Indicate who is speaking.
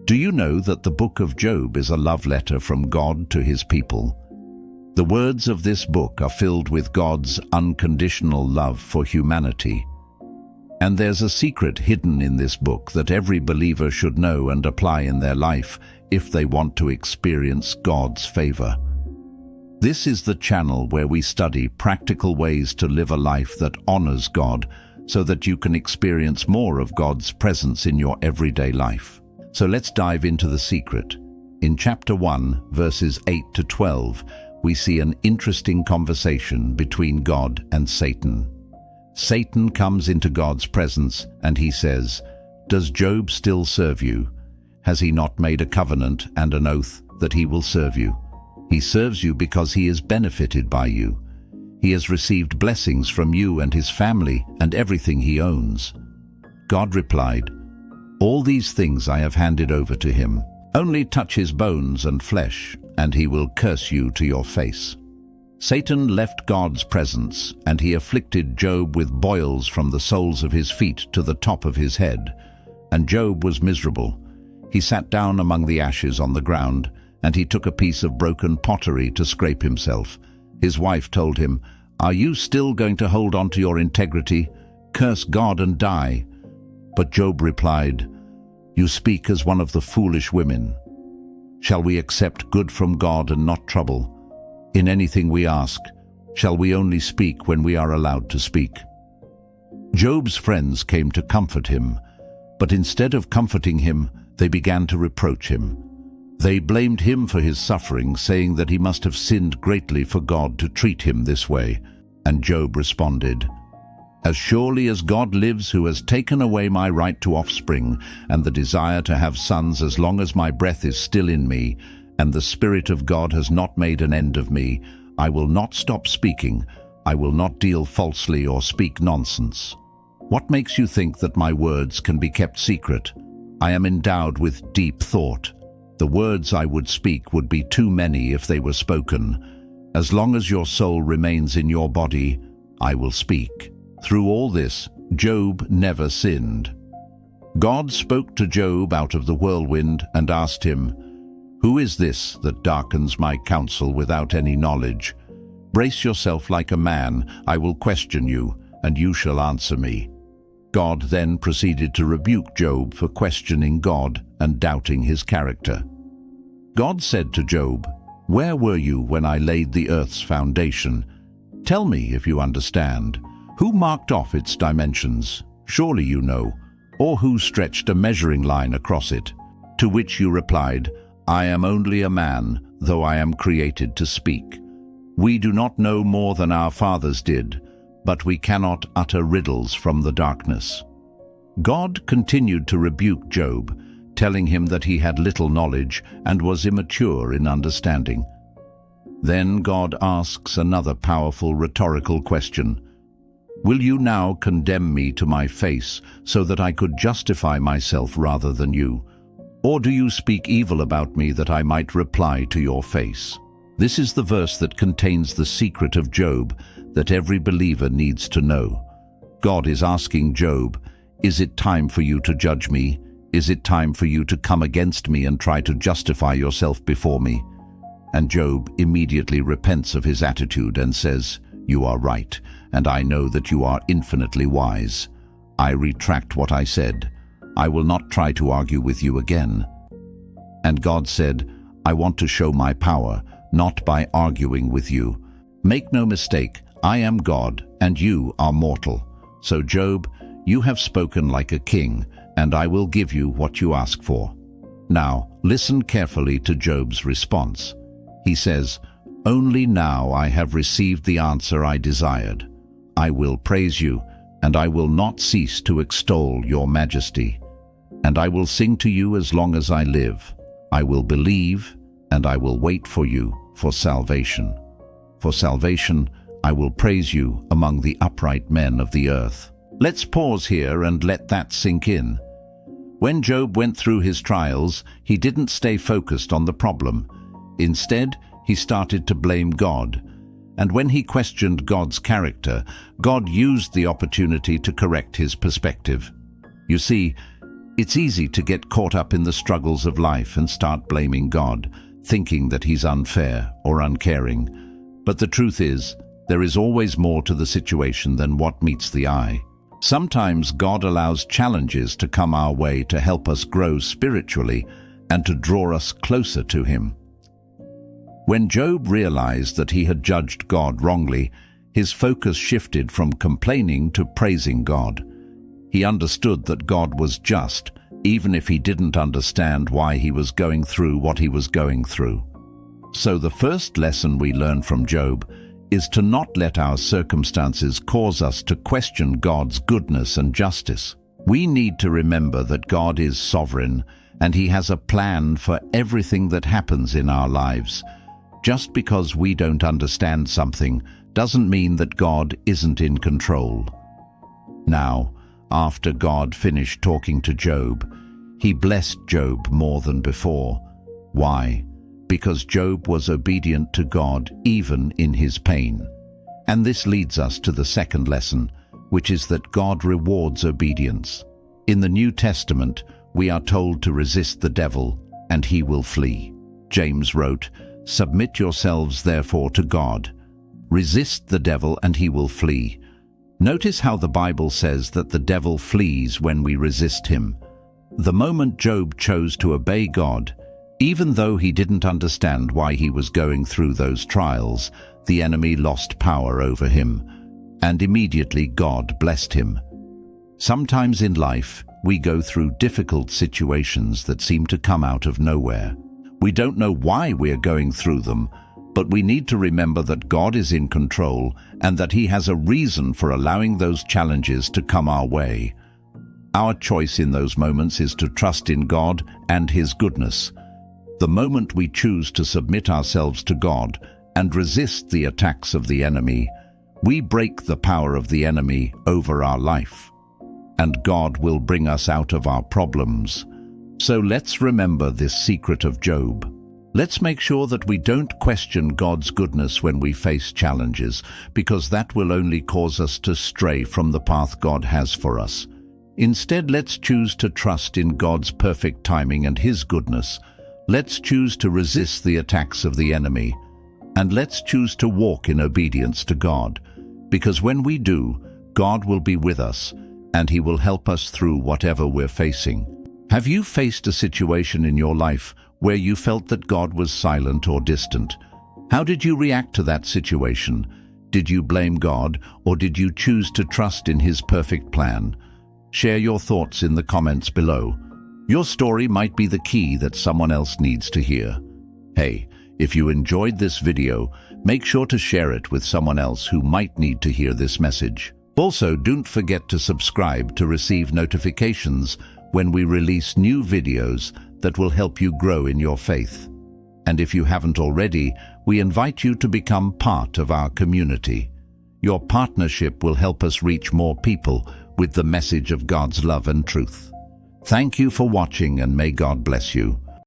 Speaker 1: Do you know that the book of Job is a love letter from God to his people? The words of this book are filled with God's unconditional love for humanity. And there's a secret hidden in this book that every believer should know and apply in their life if they want to experience God's favor. This is the channel where we study practical ways to live a life that honors God so that you can experience more of God's presence in your everyday life. So let's dive into the secret. In chapter 1, verses 8 to 12, we see an interesting conversation between God and Satan. Satan comes into God's presence and he says, "Does Job still serve you? Has he not made a covenant and an oath that he will serve you? He serves you because he is benefited by you. He has received blessings from you and his family and everything he owns." God replied, "All these things I have handed over to him. Only touch his bones and flesh, and he will curse you to your face." Satan left God's presence, and he afflicted Job with boils from the soles of his feet to the top of his head. And Job was miserable. He sat down among the ashes on the ground, and he took a piece of broken pottery to scrape himself. His wife told him, "Are you still going to hold on to your integrity? Curse God and die." But Job replied, "You speak as one of the foolish women. Shall we accept good from God and not trouble? In anything we ask, shall we only speak when we are allowed to speak?" Job's friends came to comfort him, but instead of comforting him, they began to reproach him. They blamed him for his suffering, saying that he must have sinned greatly for God to treat him this way. And Job responded, "As surely as God lives, who has taken away my right to offspring and the desire to have sons as long as my breath is still in me, and the Spirit of God has not made an end of me, I will not stop speaking. I will not deal falsely or speak nonsense. What makes you think that my words can be kept secret? I am endowed with deep thought. The words I would speak would be too many if they were spoken. As long as your soul remains in your body, I will speak." Through all this, Job never sinned. God spoke to Job out of the whirlwind and asked him, "Who is this that darkens my counsel without any knowledge? Brace yourself like a man, I will question you, and you shall answer me." God then proceeded to rebuke Job for questioning God and doubting his character. God said to Job, "Where were you when I laid the earth's foundation? Tell me if you understand. Who marked off its dimensions? Surely you know. Or who stretched a measuring line across it?" To which you replied, "I am only a man, though I am created to speak. We do not know more than our fathers did, but we cannot utter riddles from the darkness." God continued to rebuke Job, telling him that he had little knowledge and was immature in understanding. Then God asks another powerful rhetorical question. "Will you now condemn me to my face so that I could justify myself rather than you? Or do you speak evil about me that I might reply to your face?" This is the verse that contains the secret of Job that every believer needs to know. God is asking Job, "Is it time for you to judge me? Is it time for you to come against me and try to justify yourself before me?" And Job immediately repents of his attitude and says, "You are right, and I know that you are infinitely wise. I retract what I said. I will not try to argue with you again." And God said, "I want to show my power, not by arguing with you. Make no mistake, I am God, and you are mortal. So Job, you have spoken like a king, and I will give you what you ask for." Now, listen carefully to Job's response. He says, "Only now I have received the answer I desired. I will praise you, and I will not cease to extol your majesty. And I will sing to you as long as I live. I will believe, and I will wait for you for salvation. For salvation, I will praise you among the upright men of the earth." Let's pause here and let that sink in. When Job went through his trials, he didn't stay focused on the problem. Instead, he started to blame God. And when he questioned God's character, God used the opportunity to correct his perspective. You see, It's easy to get caught up in the struggles of life and start blaming God, thinking that He's unfair or uncaring. But the truth is, there is always more to the situation than what meets the eye. Sometimes God allows challenges to come our way to help us grow spiritually and to draw us closer to Him. When Job realized that he had judged God wrongly, his focus shifted from complaining to praising God. He understood that God was just, even if he didn't understand why he was going through what he was going through. So the first lesson we learn from Job is to not let our circumstances cause us to question God's goodness and justice. We need to remember that God is sovereign and He has a plan for everything that happens in our lives. Just because we don't understand something doesn't mean that God isn't in control. Now, after God finished talking to Job, He blessed Job more than before. Why? Because Job was obedient to God even in his pain. And this leads us to the second lesson, which is that God rewards obedience. In the New Testament, we are told to resist the devil, and he will flee. James wrote, "Submit yourselves therefore to God. Resist the devil, and he will flee." Notice how the Bible says that the devil flees when we resist him. The moment Job chose to obey God, even though he didn't understand why he was going through those trials, the enemy lost power over him, and immediately God blessed him. Sometimes in life, we go through difficult situations that seem to come out of nowhere. We don't know why we're going through them, but we need to remember that God is in control and that He has a reason for allowing those challenges to come our way. Our choice in those moments is to trust in God and His goodness. The moment we choose to submit ourselves to God and resist the attacks of the enemy, we break the power of the enemy over our life, and God will bring us out of our problems. So let's remember this secret of Job. Let's make sure that we don't question God's goodness when we face challenges, because that will only cause us to stray from the path God has for us. Instead, let's choose to trust in God's perfect timing and His goodness. Let's choose to resist the attacks of the enemy, and let's choose to walk in obedience to God, because when we do, God will be with us, and He will help us through whatever we're facing. Have you faced a situation in your life where you felt that God was silent or distant? How did you react to that situation? Did you blame God, or did you choose to trust in His perfect plan? Share your thoughts in the comments below. Your story might be the key that someone else needs to hear. Hey, if you enjoyed this video, make sure to share it with someone else who might need to hear this message. Also, don't forget to subscribe to receive notifications when we release new videos that will help you grow in your faith. And if you haven't already, we invite you to become part of our community. Your partnership will help us reach more people with the message of God's love and truth. Thank you for watching, and may God bless you.